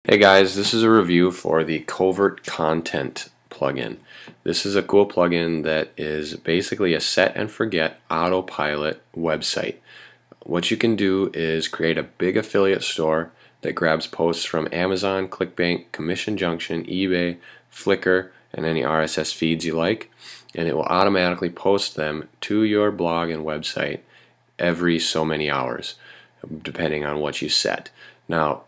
Hey guys, this is a review for the Covert Content plugin. This is a cool plugin that is basically a set and forget autopilot website. What you can do is create a big affiliate store that grabs posts from Amazon, ClickBank, Commission Junction, eBay, Flickr, and any RSS feeds you like, and it will automatically post them to your blog and website every so many hours, depending on what you set. Now,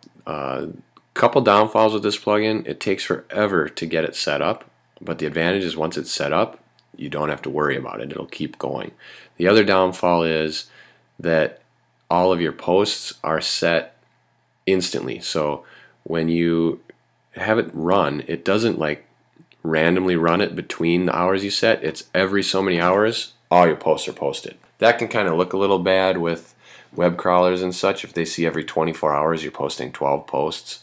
couple downfalls with this plugin: it takes forever to get it set up, but the advantage is once it's set up, you don't have to worry about it. It'll keep going. The other downfall is that all of your posts are set instantly. So when you have it run, it doesn't like randomly run it between the hours you set. It's every so many hours, all your posts are posted. That can kind of look a little bad with web crawlers and such. If they see every 24 hours you're posting 12 posts,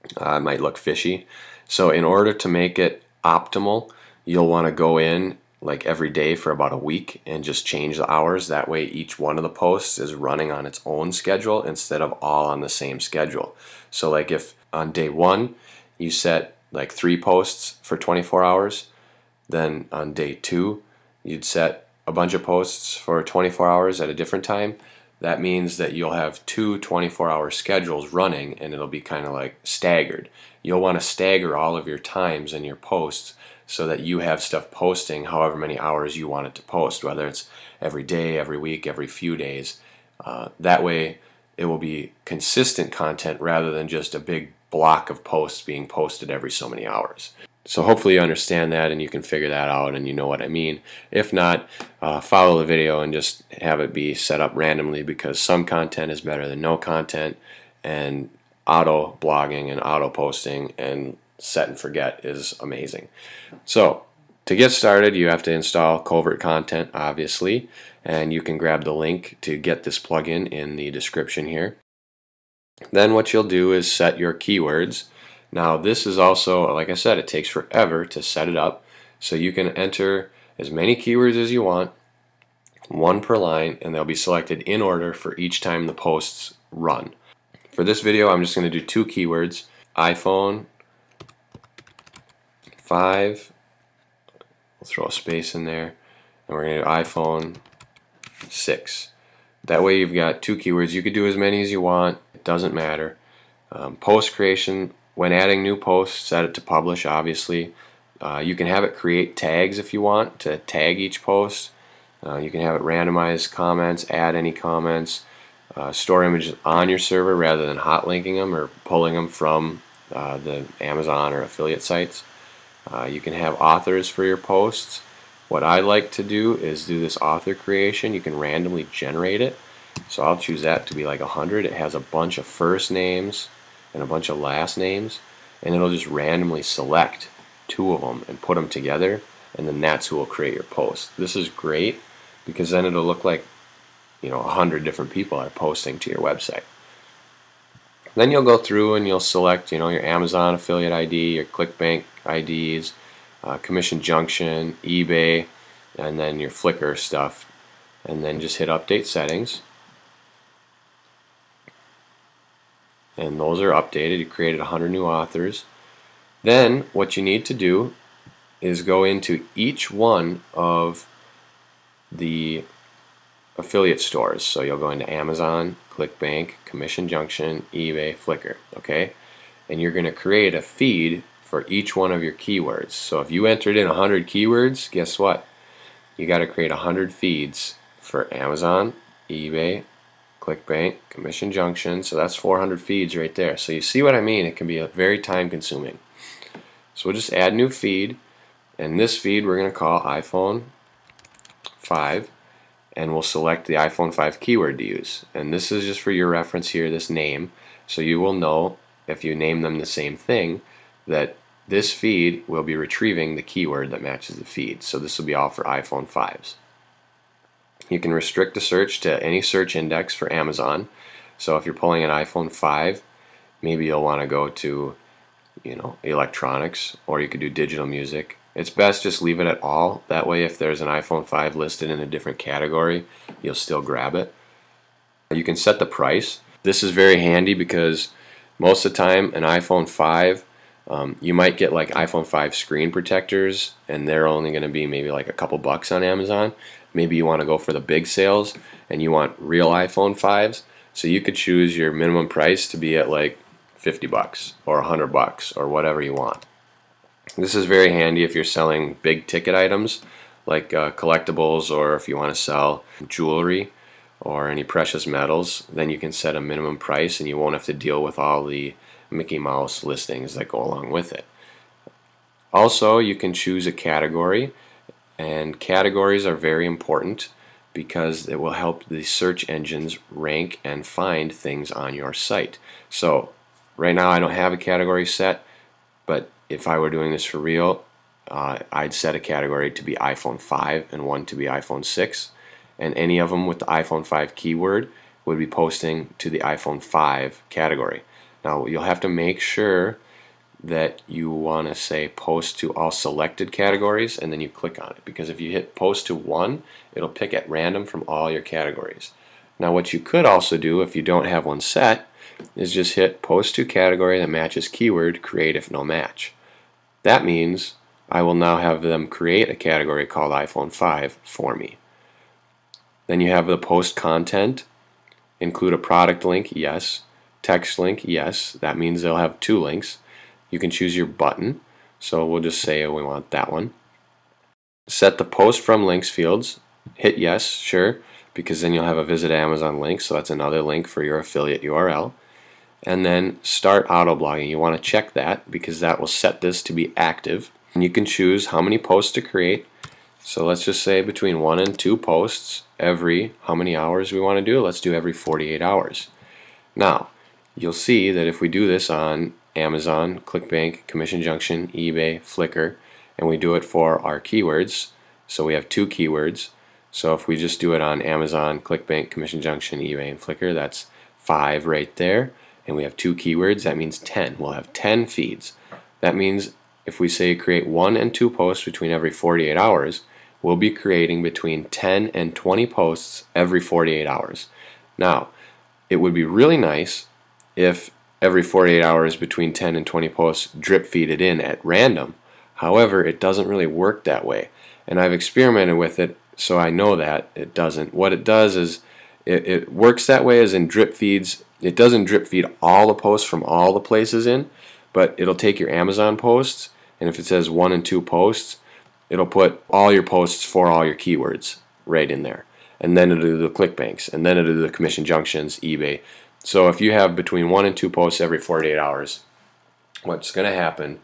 it might look fishy. So in order to make it optimal, you'll want to go in like every day for about a week and just change the hours. That way each one of the posts is running on its own schedule instead of all on the same schedule. So like if on day one you set like 3 posts for 24 hours, then on day 2 you'd set a bunch of posts for 24 hours at a different time. That means that you'll have 2 24-hour schedules running, and it'll be kind of like staggered. You'll want to stagger all of your times in your posts so that you have stuff posting however many hours you want it to post, whether it's every day, every week, every few days. That way it will be consistent content rather than just a big block of posts being posted every so many hours. So hopefully you understand that and you can figure that out and you know what I mean. If not, follow the video and just have it be set up randomly, because some content is better than no content, and auto blogging and auto posting and set and forget is amazing. So to get started, you have to install Covert Content, obviously, and you can grab the link to get this plugin in the description here. Then what you'll do is set your keywords. Now this is also, like I said, it takes forever to set it up, so you can enter as many keywords as you want, 1 per line, and they'll be selected in order for each time the posts run. For this video I'm just going to do 2 keywords: iPhone 5, we'll throw a space in there, and we're going to do iPhone 6. That way you've got 2 keywords. You could do as many as you want, it doesn't matter. Post creation: when adding new posts, set it to publish, obviously. You can have it create tags if you want to tag each post. You can have it randomize comments, add any comments, store images on your server rather than hot linking them or pulling them from the Amazon or affiliate sites. You can have authors for your posts. What I like to do is do this author creation. You can randomly generate it. So I'll choose that to be like 100. It has a bunch of first names and a bunch of last names, and it'll just randomly select 2 of them and put them together, and then that's who will create your post. This is great because then it'll look like 100 different people are posting to your website. Then you'll go through and you'll select your Amazon affiliate ID, your ClickBank IDs, Commission Junction, eBay, and then your Flickr stuff, and then just hit update settings. And those are updated. You created 100 new authors. Then what you need to do is go into each one of the affiliate stores. So you'll go into Amazon, ClickBank, Commission Junction, eBay, Flickr, okay? And you're going to create a feed for each one of your keywords. So if you entered in 100 keywords, guess what? You got to create 100 feeds for Amazon, eBay, ClickBank, Commission Junction, so that's 400 feeds right there. So you see what I mean? It can be very time consuming. So we'll just add new feed, and this feed we're going to call iPhone 5, and we'll select the iPhone 5 keyword to use. And this is just for your reference here, this name, so you will know if you name them the same thing that this feed will be retrieving the keyword that matches the feed. So this will be all for iPhone 5s. You can restrict the search to any search index for Amazon. So if you're pulling an iPhone 5, maybe you'll want to go to electronics, or you could do digital music. It's best just leave it at all. That way if there's an iPhone 5 listed in a different category, you'll still grab it. You can set the price. This is very handy because Most of the time, an iPhone 5, you might get like iPhone 5 screen protectors, and they're only going to be maybe like a couple bucks on Amazon. Maybe you want to go for the big sales and you want real iPhone 5s, so you could choose your minimum price to be at like 50 bucks or 100 bucks or whatever you want. This is very handy if you're selling big ticket items like collectibles, or if you want to sell jewelry or any precious metals. Then you can set a minimum price and you won't have to deal with all the Mickey Mouse listings that go along with it. Also, you can choose a category, and categories are very important because it will help the search engines rank and find things on your site. So right now I don't have a category set, but if I were doing this for real, I'd set a category to be iPhone 5 and one to be iPhone 6, and any of them with the iPhone 5 keyword would be posting to the iPhone 5 category. Now you'll have to make sure that you want to say post to all selected categories, and then you click on it, because if you hit post to one, it'll pick at random from all your categories. Now what you could also do if you don't have one set is just hit post to category that matches keyword, create if no match. That means I will now have them create a category called iPhone 5 for me. Then you have the post content, include a product link, yes. Text link, yes. That means they'll have two links. You can choose your button, so we'll just say we want that one. Set the post from links fields, hit yes, sure, because then you'll have a visit Amazon link, so that's another link for your affiliate URL. And then start auto blogging. You want to check that because that will set this to be active. And you can choose how many posts to create. So let's just say between 1 and 2 posts every how many hours we want to do. Let's do every 48 hours. Now, you'll see that if we do this on Amazon, ClickBank, Commission Junction, eBay, Flickr, and we do it for our keywords, so we have 2 keywords. So if we just do it on Amazon, ClickBank, Commission Junction, eBay, and Flickr, that's 5 right there. And we have 2 keywords, that means 10. We'll have 10 feeds. That means if we say create 1 and 2 posts between every 48 hours, we'll be creating between 10 and 20 posts every 48 hours. Now, it would be really nice if every 48 hours between 10 and 20 posts drip feeded in at random. However, it doesn't really work that way. And I've experimented with it, so I know that it doesn't. What it does is it works that way as in drip feeds. It doesn't drip feed all the posts from all the places in, but it'll take your Amazon posts, and if it says 1 and 2 posts, it'll put all your posts for all your keywords right in there. And then it'll do the ClickBanks, and then it'll do the Commission Junctions, eBay. So if you have between 1 and 2 posts every 48 hours, what's going to happen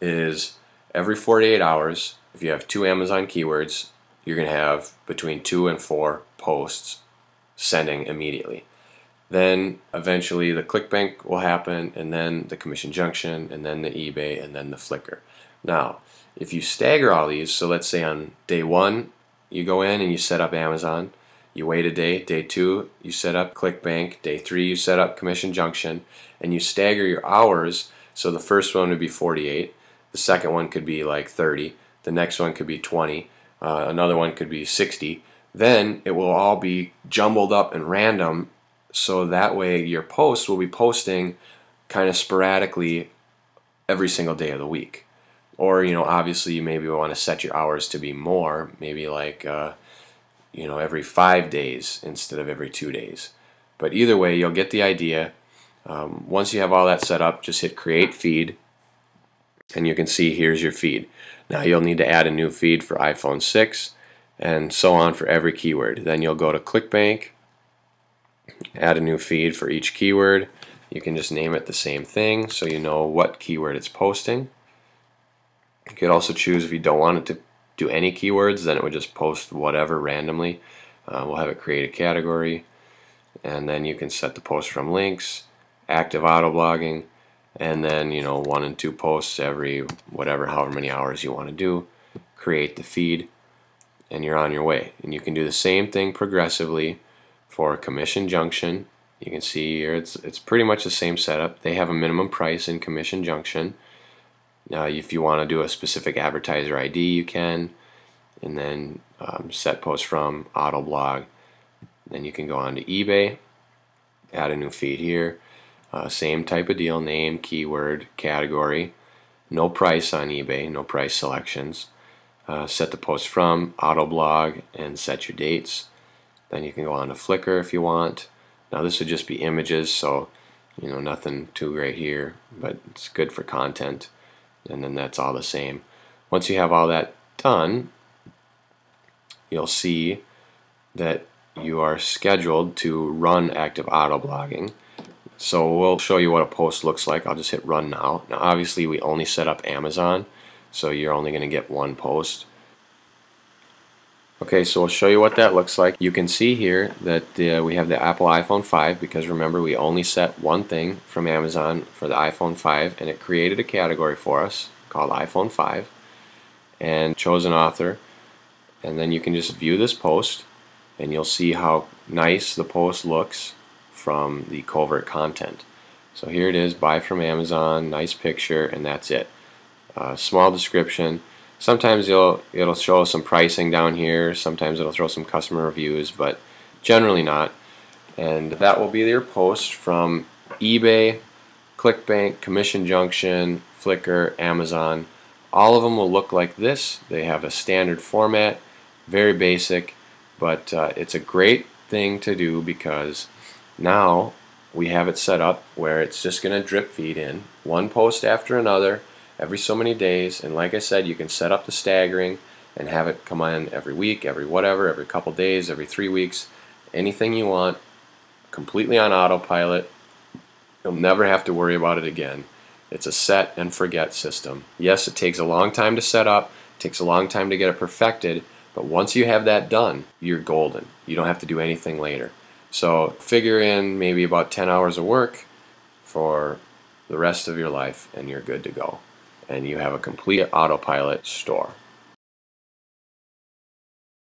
is every 48 hours, if you have 2 Amazon keywords, you're going to have between 2 and 4 posts sending immediately. Then eventually the ClickBank will happen, and then the Commission Junction, and then the eBay, and then the Flickr. Now, if you stagger all these, so let's say on day 1 you go in and you set up Amazon, you wait a day, day 2 you set up ClickBank, day 3 you set up Commission Junction, and you stagger your hours. So the first one would be 48, the second one could be like 30, the next one could be 20, another one could be 60. Then it will all be jumbled up and random, so that way your posts will be posting kind of sporadically every single day of the week. Or, obviously you maybe want to set your hours to be more, maybe like, every 5 days instead of every 2 days. But either way, you'll get the idea. Once you have all that set up, just hit create feed, and you can see here's your feed. Now you'll need to add a new feed for iPhone 6, and so on for every keyword. Then you'll go to ClickBank, add a new feed for each keyword. You can just name it the same thing so you know what keyword it's posting. You could also choose if you don't want it to do any keywords, then it would just post whatever randomly. We'll have it create a category, and then you can set the post from links, active auto blogging, and then 1 and 2 posts every however many hours you want to do. Create the feed, and you're on your way. And you can do the same thing progressively for Commission Junction. You can see here it's pretty much the same setup. They have a minimum price in Commission Junction. Now if you want to do a specific advertiser ID, you can, and then set post from auto blog. Then you can go on to eBay, add a new feed here. Same type of deal, name, keyword, category. No price on eBay, no price selections. Set the post from, auto blog, and set your dates. Then you can go on to Flickr if you want. Now this would just be images, so nothing too great here, but it's good for content. And then that's all the same. Once you have all that done, you'll see that you are scheduled to run active auto blogging. So we'll show you what a post looks like. I'll just hit run now. Now obviously we only set up Amazon, so you're only going to get one post. Okay, so we'll show you what that looks like. You can see here that we have the Apple iPhone 5, because remember we only set one thing from Amazon for the iPhone 5, and it created a category for us called iPhone 5 and chose an author, and then you can just view this post and you'll see how nice the post looks from the Covert content. So here it is, buy from Amazon, nice picture, and that's it. Small description. Sometimes it'll show some pricing down here, sometimes it'll throw some customer reviews, but generally not. And that will be your post from eBay, ClickBank, Commission Junction, Flickr, Amazon. All of them will look like this. They have a standard format, very basic, but it's a great thing to do because now we have it set up where it's just going to drip feed in one post after another every so many days, and like I said, you can set up the staggering and have it come in every week, every whatever, every couple days, every 3 weeks, anything you want, completely on autopilot. You'll never have to worry about it again. It's a set and forget system. Yes, it takes a long time to set up, it takes a long time to get it perfected, but once you have that done, you're golden. You don't have to do anything later. So figure in maybe about 10 hours of work for the rest of your life and you're good to go. And you have a complete autopilot store.